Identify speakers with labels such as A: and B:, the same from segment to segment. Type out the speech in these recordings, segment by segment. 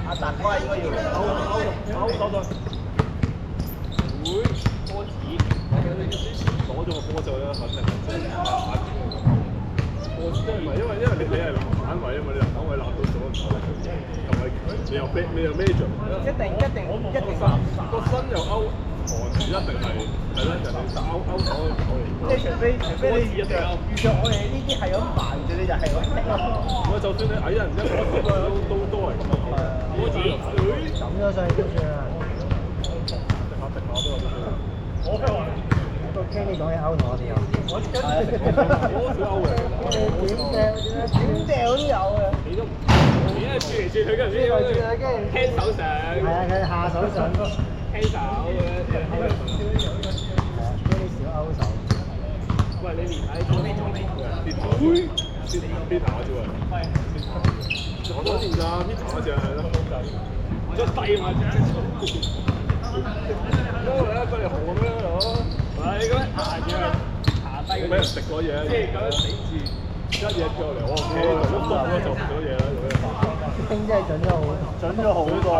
A: 阿達哥應該要勾手對。會波子攞咗個波就咧，肯定即係打波即係唔係因為你係反位啊嘛，你又反位立到咗唔錯，同埋你又 major， 一定個身又勾韓一定係啦，人哋勾手即係除非你遇着我哋呢啲係咁煩住你就係咁踢咯。唔係就算你矮人一個都係咁啊。波子抌咗上去都算啦。滴下都有啲。我聽你講嘢勾同我哋有，我少勾嘅，點掉都有嘅。你都而家轉嚟轉去跟住先，輕手上，係啊，佢下手上，輕手嘅，係啊，啲小勾手。喂，你連喺左邊邊下啫喎，我都練㗎，邊下啫係咯，再細埋啫。因為咧，佢哋紅咁樣咯，係咁下住下低，俾人食咗嘢，即係咁樣死字，一嘢叫落嚟，我就食咗嘢啦咁樣。丁真係準咗好多啊！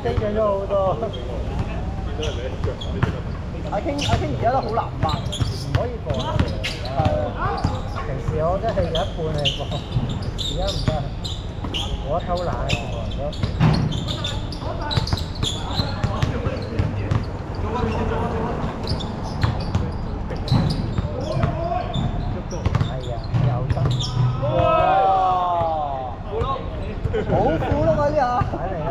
A: 丁準咗好多。見到人哋腳，你知唔知？阿傾而家都好難拍，唔可以放。平時我真係有一半係放，而家唔得，我偷懶啊！係啊，又得。哇！好苦咯嗰啲啊！睇嚟啦。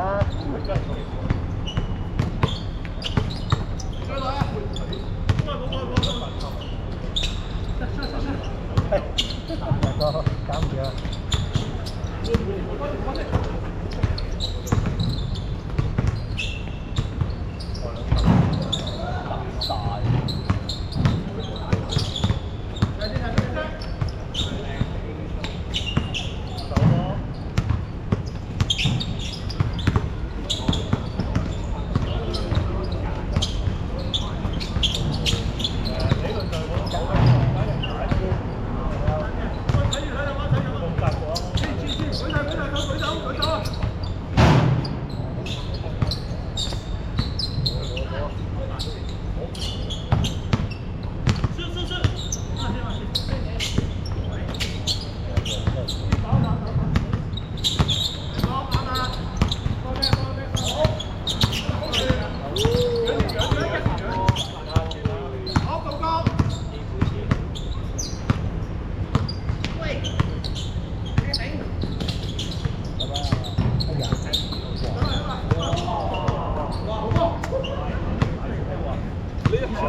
A: 大哥，搞唔掂啊！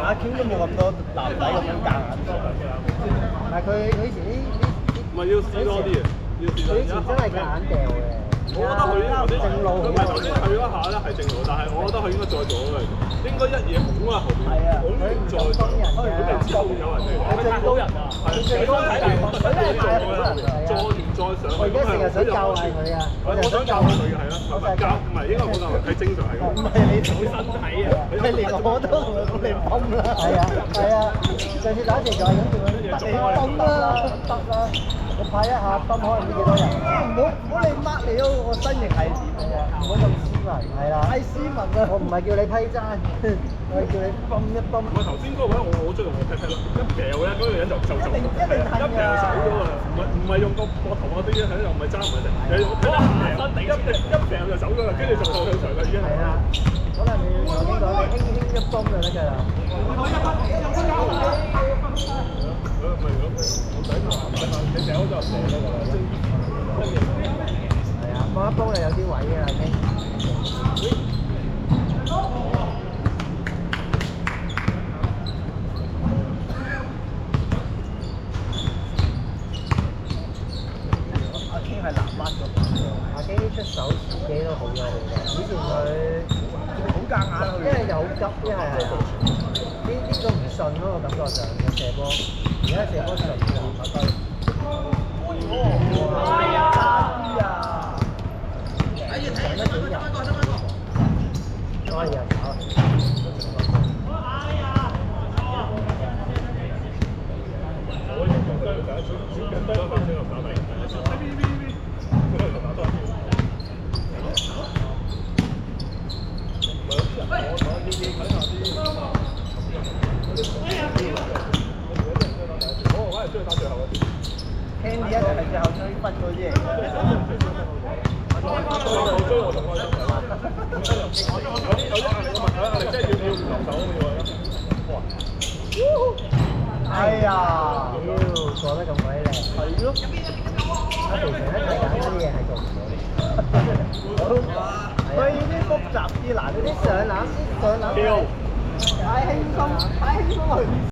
A: 阿傾都冇咁多男仔咁樣夾硬上，但係佢以前啲唔係要試多啲嘅，佢以前真係夾硬掉嘅。我覺得佢正路，佢唔係頭先佢嗰下咧係正路，但係我覺得佢應該再做嘅，應該一嘢拱啊後邊，拱完再上，佢哋之後有人嚟，佢最高人啊，係最高睇嚟，佢係最高人，再完再上，我而家成日想教下佢啊，我想教佢嘅係啦，教唔係應該冇教，係正常係咁。唔係你好身體啊，你連我都同佢講你泵啦，係啊，上次打一場就係咁做嘅，泵啦，得啦。我派一下泵可能唔知幾多人，唔好你抹你咯，我身形係點嘅啫，唔好咁斯文，係啦，太斯文啦，我唔係叫你批爭，我係叫你泵一泵。唔係頭先嗰個位我追同我劈劈咯，一掉咧嗰個人就一定一掉走咗啊！唔係用個膊頭啊啲嘢喺度，唔係爭唔係食，係用佢一掉就走咗啦，跟住就上場啦已經。係啊，可能你頭先講你輕一泵就得㗎啦。你掉咗就射咗㗎啦，係啊，幫一幫你有啲位嘅啦，已經。阿 King 係南灣嗰個，阿 King 出手自己都好咗好多。以前佢好夾硬，因為又好急，一係係呢個唔順咯，感覺上嘅射波。而家射波順咗，哎呀！加啊！哎呀，睇乜點入？哎呀，搞！哎呀！最後追分嗰啲嚟嘅。哎呀！屌，做得咁鬼靚。係咯。我平時咧睇緊嗰啲嘢係做唔到。佢要啲複雜啲，嗱嗰啲上籃，太輕鬆去。